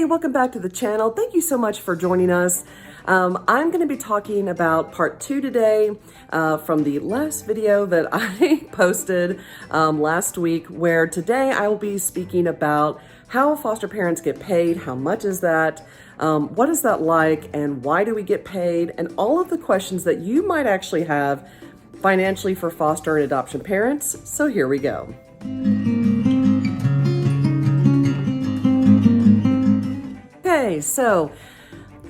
Hey, welcome back to the channel. Thank you so much for joining us. I'm going to be talking about part 2 today from the last video that I posted last week, where today I will be speaking about how foster parents get paid, how much is that, what is that like, and why do we get paid, and all of the questions that you might actually have financially for foster and adoption parents. So here we go. Okay, so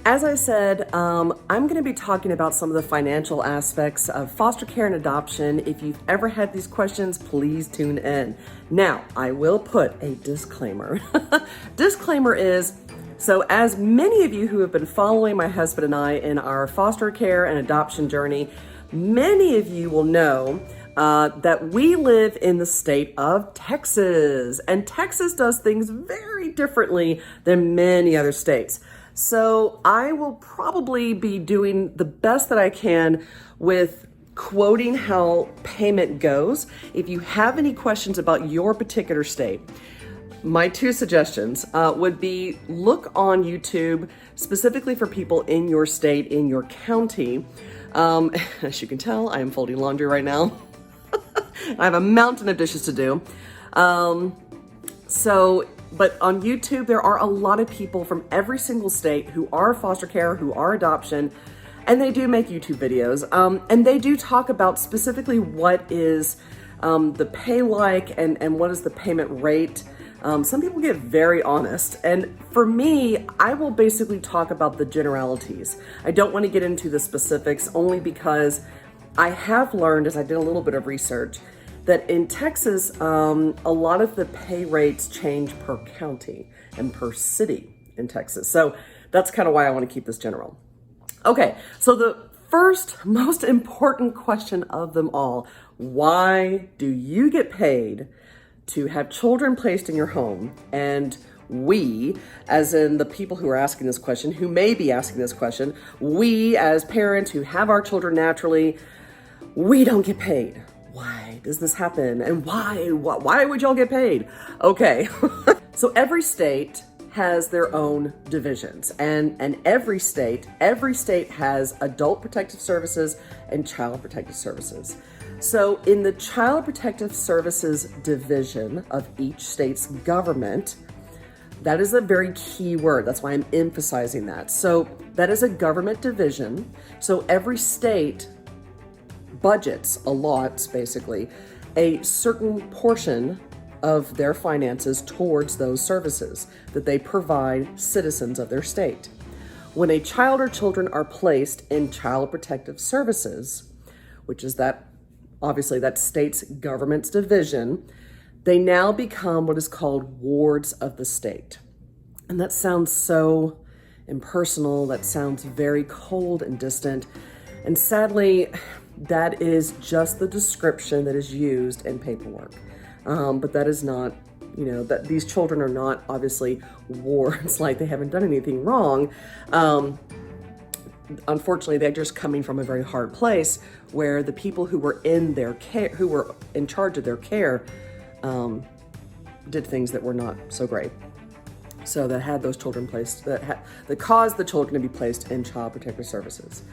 as I said, I'm going to be talking about some of the financial aspects of foster care and adoption. If you've ever had these questions, please tune in. Now, I will put a disclaimer. Disclaimer is, so as many of you who have been following my husband and I in our foster care and adoption journey, many of you will know that we live in the state of Texas, and Texas does things very differently than many other states. So I will probably be doing the best that I can with quoting how payment goes. If you have any questions about your particular state, my 2 suggestions would be look on YouTube specifically for people in your state, in your county. As you can tell, I am folding laundry right now. I have a mountain of dishes to do. But on YouTube, there are a lot of people from every single state who are foster care, who are adoption, and they do make YouTube videos. And they do talk about specifically what is the pay like and what is the payment rate. Some people get very honest. And for me, I will basically talk about the generalities. I don't want to get into the specifics only because I have learned, as I did a little bit of research, that in Texas, a lot of the pay rates change per county and per city in Texas. So that's kind of why I want to keep this general. Okay, so the first most important question of them all, why do you get paid to have children placed in your home? And we, as in the people who are asking this question, who may be asking this question, we as parents who have our children naturally, we don't get paid. Why does this happen? And why would y'all get paid? Okay, so every state has their own divisions, and every state has adult protective services and child protective services. So in the child protective services division of each state's government, that is a very key word. That's why I'm emphasizing that. So that is a government division. So every state budgets allots basically a certain portion of their finances towards those services that they provide citizens of their state. When a child or children are placed in child protective services, which is obviously that state's government's division, they now become what is called wards of the state. And that sounds so impersonal, that sounds very cold and distant. And sadly, that is just the description that is used in paperwork. But that is not, that these children are not obviously wards, like they haven't done anything wrong. Unfortunately, they're just coming from a very hard place where the people who were in their care, who were in charge of their care, did things that were not so great. So that had those children placed, that caused the children to be placed in child protective services.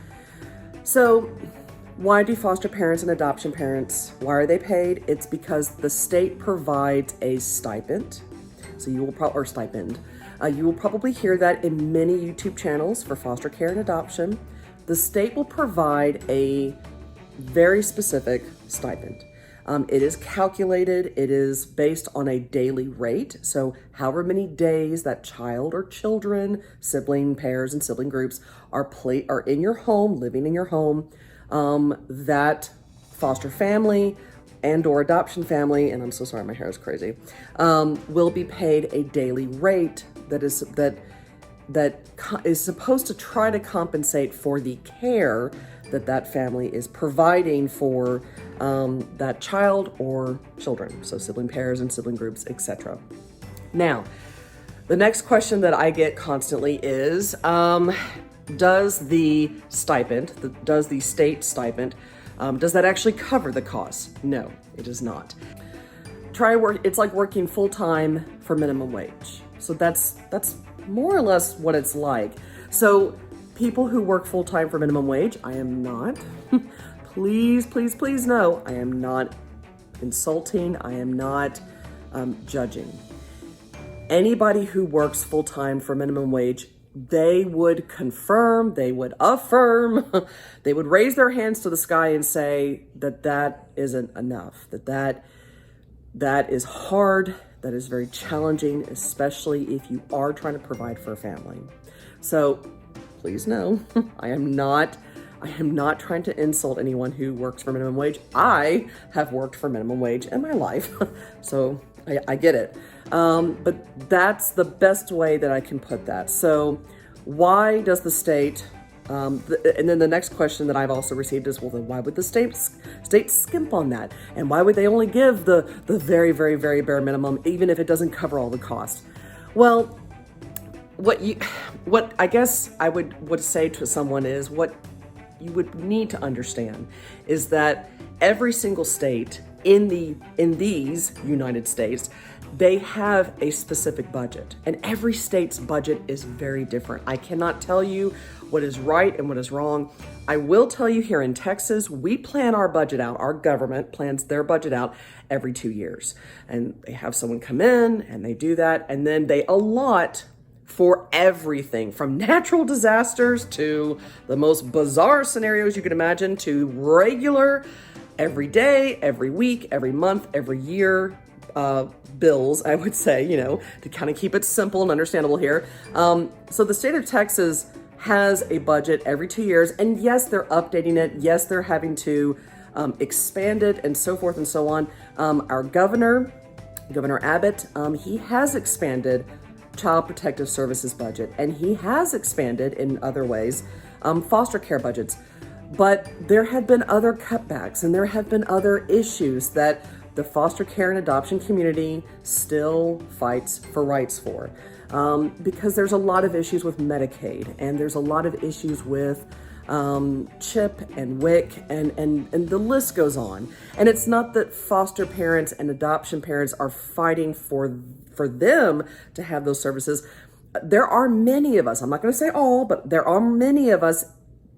So why do foster parents and adoption parents, why are they paid? It's because the state provides a stipend. So you will you will probably hear that in many YouTube channels for foster care and adoption. The state will provide a very specific stipend. It is calculated, it is based on a daily rate. So however many days that child or children, sibling pairs and sibling groups are in your home, living in your home, that foster family and or adoption family, and I'm so sorry, my hair is crazy, will be paid a daily rate that is supposed to try to compensate for the care that family is providing for that child or children, so sibling pairs and sibling groups, etc. Now, the next question that I get constantly is, does the stipend, does the state stipend, does that actually cover the cost? No, it does not. It's like working full-time for minimum wage. So that's more or less what it's like. So people who work full-time for minimum wage, I am not, please, please, please no, I am not insulting, I am not judging. Anybody who works full-time for minimum wage, they would confirm, they would affirm, they would raise their hands to the sky and say that that isn't enough, that is hard, that is very challenging, especially if you are trying to provide for a family. So please know, I am not trying to insult anyone who works for minimum wage. I have worked for minimum wage in my life, so I get it. But that's the best way that I can put that. So why does the state, and then the next question that I've also received is, well, then why would the state skimp on that? And why would they only give the very, very, very bare minimum, even if it doesn't cover all the costs? Well, what I guess I would say to someone is, what you would need to understand is that every single state in these United States, they have a specific budget, and every state's budget is very different. I cannot tell you what is right and what is wrong. I will tell you, here in Texas, we plan our budget out. Our government plans their budget out every 2 years, and they have someone come in and they do that, and then they allot for everything from natural disasters to the most bizarre scenarios you can imagine, to regular, every day, every week, every month, every year bills, I would say, to kind of keep it simple and understandable here. So the state of Texas has a budget every 2 years, and yes, they're updating it. Yes, they're having to expand it and so forth and so on. Our Governor Abbott, he has expanded Child Protective Services budget, and he has expanded in other ways foster care budgets. But there have been other cutbacks, and there have been other issues that the foster care and adoption community still fights for rights for. Because there's a lot of issues with Medicaid, and there's a lot of issues with CHIP and WIC, and the list goes on. And it's not that foster parents and adoption parents are fighting for them to have those services. There are many of us, I'm not going to say all, but there are many of us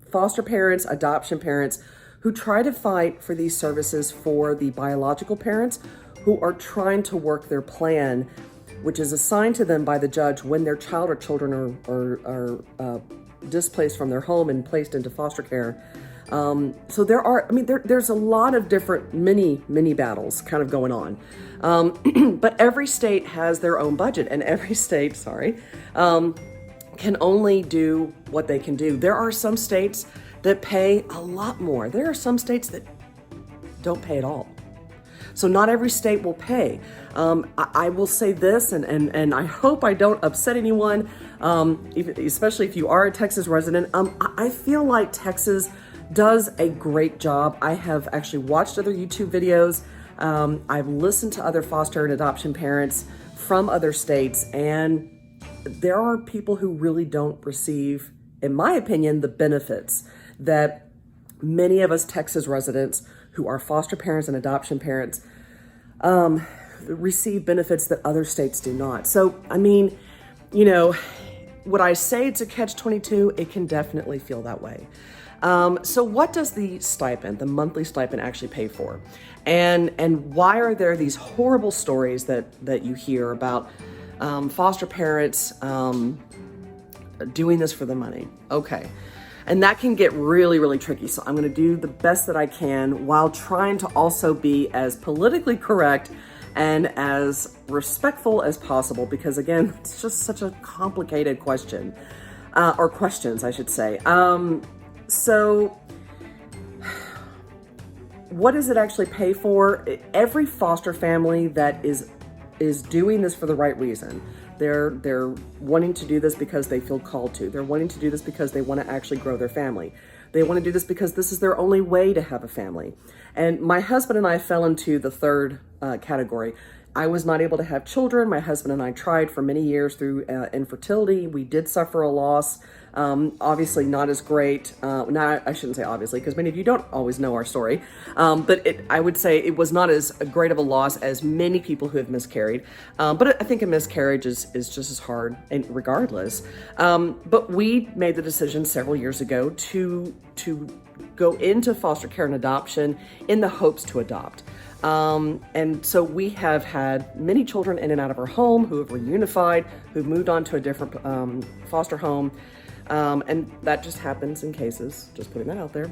foster parents, adoption parents, who try to fight for these services for the biological parents who are trying to work their plan, which is assigned to them by the judge when their child or children are displaced from their home and placed into foster care. So there's a lot of different mini battles kind of going on. But every state has their own budget, and every state, can only do what they can do. There are some states that pay a lot more. There are some states that don't pay at all. So not every state will pay. I will say this, and I hope I don't upset anyone, especially if you are a Texas resident. I feel like Texas does a great job. I have actually watched other YouTube videos. I've listened to other foster and adoption parents from other states, and there are people who really don't receive, in my opinion, the benefits that many of us Texas residents who are foster parents and adoption parents receive benefits that other states do not. So, would I say it's a catch-22? It can definitely feel that way. So what does the stipend, the monthly stipend, actually pay for? And why are there these horrible stories that you hear about foster parents doing this for the money? Okay. And that can get really, really tricky. So I'm going to do the best that I can while trying to also be as politically correct and as respectful as possible, because again, it's just such a complicated question, or questions, I should say. So what does it actually pay for? Every foster family that is doing this for the right reason. They're wanting to do this because they feel called to. They're wanting to do this because they want to actually grow their family. They want to do this because this is their only way to have a family. And my husband and I fell into the third category. I was not able to have children. My husband and I tried for many years through infertility. We did suffer a loss Obviously not as great. I shouldn't say obviously, because many of you don't always know our story. But I would say it was not as great of a loss as many people who have miscarried. But I think a miscarriage is just as hard, and regardless. But we made the decision several years ago to go into foster care and adoption in the hopes to adopt. And so we have had many children in and out of our home who have reunified, who've moved on to a different foster home. And that just happens in cases, just putting that out there.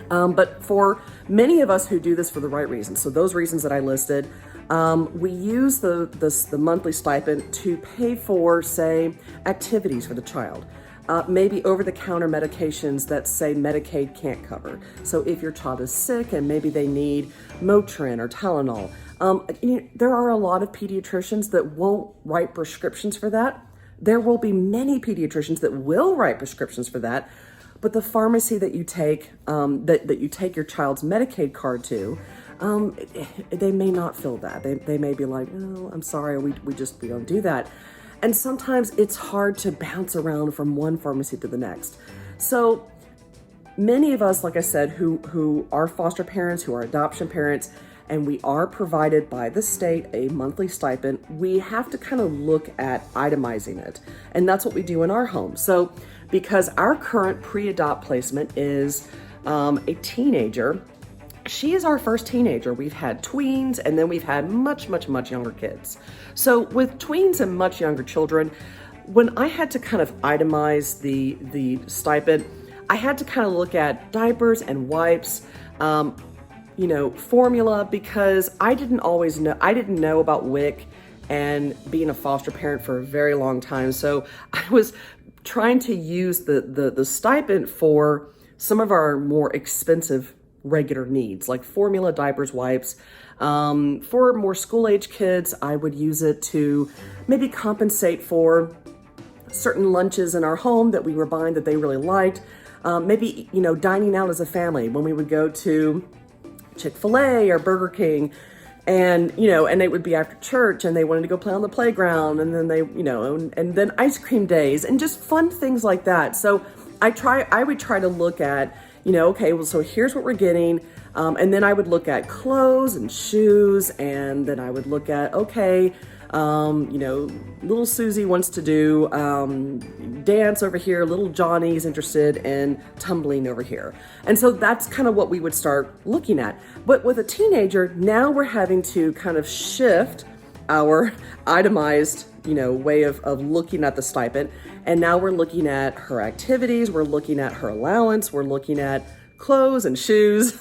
But for many of us who do this for the right reasons, so those reasons that I listed, we use the monthly stipend to pay for, say, activities for the child. Maybe over-the-counter medications that, say, Medicaid can't cover. So if your child is sick and maybe they need Motrin or Tylenol, there are a lot of pediatricians that won't write prescriptions for that. There will be many pediatricians that will write prescriptions for that, but the pharmacy that you take that you take your child's Medicaid card to, they may not fill that. They may be like, oh, I'm sorry, we don't do that. And sometimes it's hard to bounce around from one pharmacy to the next. So many of us, like I said, who are foster parents, who are adoption parents, and we are provided by the state a monthly stipend, we have to kind of look at itemizing it. And that's what we do in our home. So because our current pre-adopt placement is a teenager, she is our first teenager. We've had tweens, and then we've had much, much, much younger kids. So with tweens and much younger children, when I had to kind of itemize the stipend, I had to kind of look at diapers and wipes, formula, because I didn't know about WIC and being a foster parent for a very long time. So I was trying to use the stipend for some of our more expensive regular needs, like formula, diapers, wipes. For more school-age kids, I would use it to maybe compensate for certain lunches in our home that we were buying that they really liked. Maybe, dining out as a family when we would go to Chick-fil-A or Burger King, and it would be after church and they wanted to go play on the playground, and then and then ice cream days and just fun things like that. So I would try to look at, okay, well, so here's what we're getting. And then I would look at clothes and shoes, and then I would look at, okay, little Susie wants to do dance over here, little Johnny's interested in tumbling over here. And so that's kind of what we would start looking at. But with a teenager, now we're having to kind of shift our itemized, way of looking at the stipend. And now we're looking at her activities, we're looking at her allowance, we're looking at clothes and shoes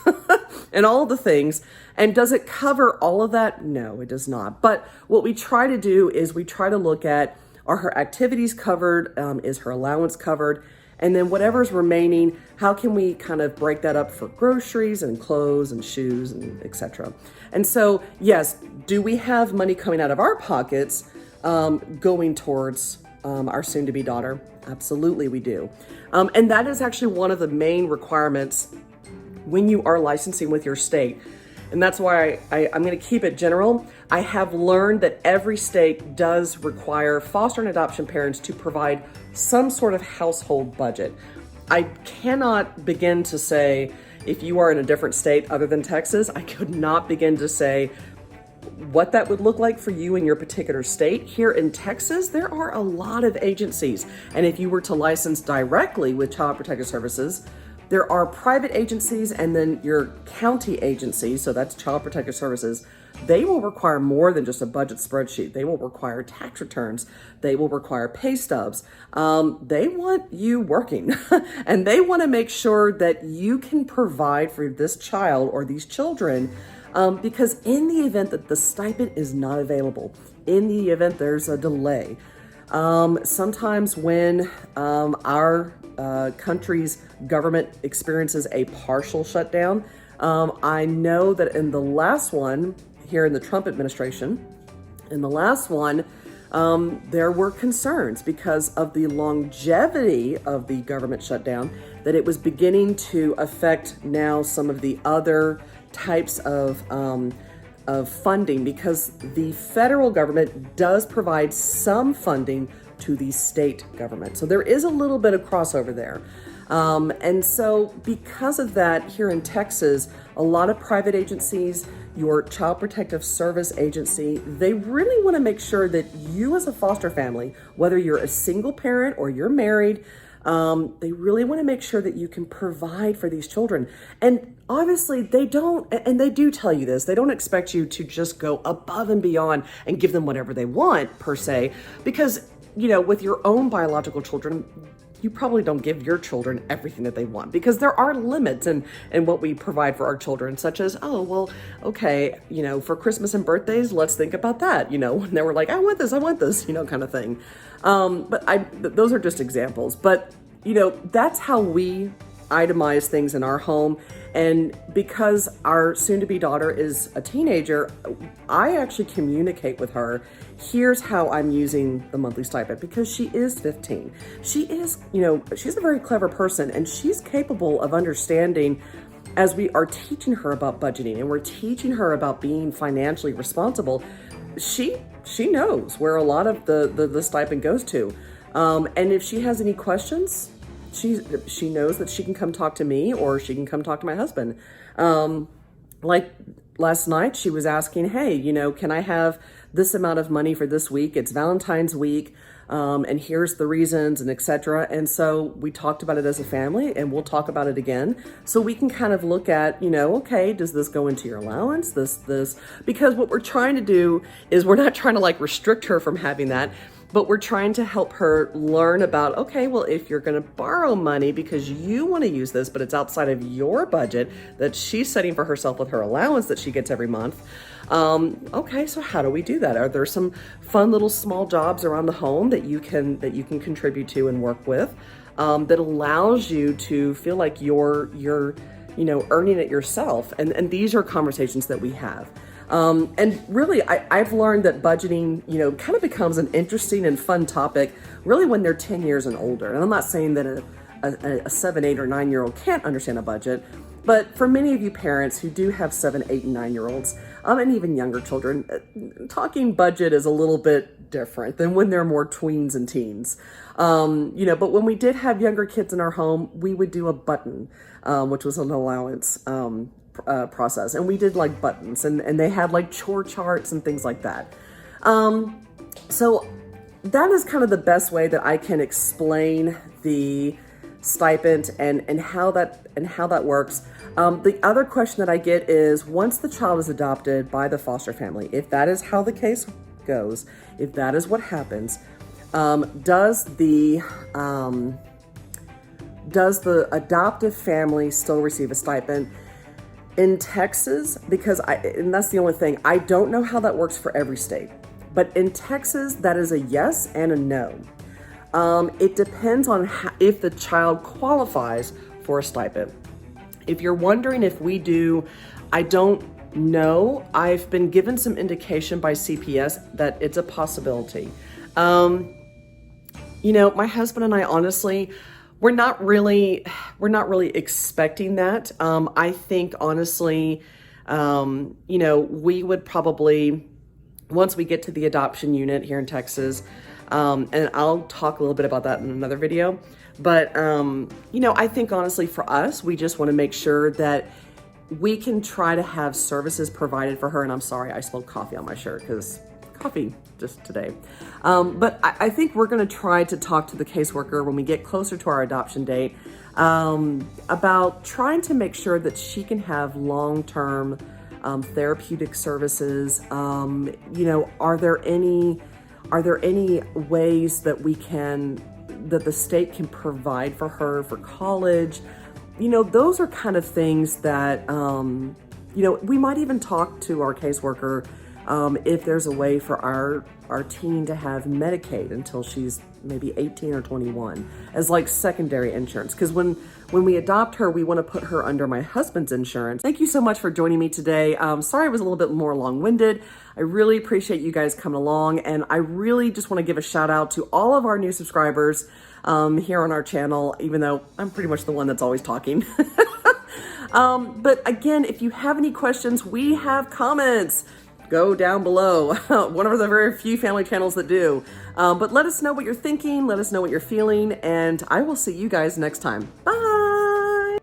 and all the things. And does it cover all of that? No, it does not. But what we try to do is we try to look at, are her activities covered? Is her allowance covered? And then whatever's remaining, how can we kind of break that up for groceries and clothes and shoes and etc. And so, yes, do we have money coming out of our pockets going towards our soon-to-be daughter? Absolutely, we do. And that is actually one of the main requirements when you are licensing with your state. And that's why I'm going to keep it general. I have learned that every state does require foster and adoption parents to provide some sort of household budget. I cannot begin to say, if you are in a different state other than Texas, I could not begin to say what that would look like for you in your particular state. Here in Texas, there are a lot of agencies. And if you were to license directly with Child Protective Services, there are private agencies and then your county agency, so that's Child Protective Services. They will require more than just a budget spreadsheet. They will require tax returns. They will require pay stubs. They want you working and they want to make sure that you can provide for this child or these children, because in the event that the stipend is not available, in the event there's a delay, sometimes when our country's government experiences a partial shutdown, I know that in the last one, here in the Trump administration, in the last one, there were concerns because of the longevity of the government shutdown, that it was beginning to affect now some of the other types of funding, because the federal government does provide some funding to the state government. So there is a little bit of crossover there. And so because of that, here in Texas, a lot of private agencies, your Child Protective Service agency, they really want to make sure that you as a foster family, whether you're a single parent or you're married, they really want to make sure that you can provide for these children. And obviously they don't, and they do tell you this, they don't expect you to just go above and beyond and give them whatever they want per se, because, you know, with your own biological children, you probably don't give your children everything that they want, because there are limits in what we provide for our children, such as, oh, well, okay, you know, for Christmas and birthdays, let's think about that, you know, when they were like, I want this, you know, kind of thing. Those are just examples, but, you know, that's how we itemize things in our home. And because our soon-to-be daughter is a teenager, I actually communicate with her, here's how I'm using the monthly stipend, because she is 15. She is, you know, she's a very clever person, and she's capable of understanding, as we are teaching her about budgeting and we're teaching her about being financially responsible, she knows where a lot of the stipend goes to. And if she has any questions, she knows that she can come talk to me, or she can come talk to my husband. Like last night, she was asking, hey, you know, can I have this amount of money for this week? It's Valentine's week. And here's the reasons, and etc. And so we talked about it as a family, and we'll talk about it again. So we can kind of look at, you know, okay, does this go into your allowance? This, because what we're trying to do is, we're not trying to like restrict her from having that, but we're trying to help her learn about, okay, well, if you're going to borrow money because you want to use this, but it's outside of your budget that she's setting for herself with her allowance that she gets every month. Okay, so how do we do that? Are there some fun little small jobs around the home that you can contribute to and work with, that allows you to feel like you're you know, earning it yourself? And these are conversations that we have. And really, I've learned that budgeting, you know, kind of becomes an interesting and fun topic really when they're 10 years and older. And I'm not saying that a 7, 8, or 9-year-old can't understand a budget, but for many of you parents who do have 7, 8, and 9-year-olds, and even younger children, talking budget is a little bit different than when they're more tweens and teens. You know, but when we did have younger kids in our home, we would do a button, which was an allowance, process, and we did like buttons, and they had like chore charts and things like that. So that is kind of the best way that I can explain the stipend and how that works. The other question that I get is, once the child is adopted by the foster family, if that is how the case goes, if that is what happens, does the adoptive family still receive a stipend? In Texas, and that's the only thing, I don't know how that works for every state, but in Texas, that is a yes and a no. It depends on if the child qualifies for a stipend. If you're wondering if we do, I don't know. I've been given some indication by CPS that it's a possibility. You know, my husband and I, honestly, we're not really expecting that. I think, honestly, you know, we would probably, once we get to the adoption unit here in Texas, and I'll talk a little bit about that in another video, but, you know, I think, honestly, for us, we just want to make sure that we can try to have services provided for her. And I'm sorry, I spilled coffee on my shirt because coffee just today. But I think we're going to try to talk to the caseworker when we get closer to our adoption date, about trying to make sure that she can have long-term therapeutic services. You know, are there any ways that that the state can provide for her for college? You know, those are kind of things that, you know, we might even talk to our caseworker if there's a way for our teen to have Medicaid until she's maybe 18 or 21 as like secondary insurance. Because when we adopt her, we want to put her under my husband's insurance. Thank you so much for joining me today. Sorry I was a little bit more long-winded. I really appreciate you guys coming along, and I really just want to give a shout out to all of our new subscribers here on our channel, even though I'm pretty much the one that's always talking. But again, if you have any questions, we have comments. go down below. One of the very few family channels that do. But let us know what you're thinking. Let us know what you're feeling. And I will see you guys next time. Bye.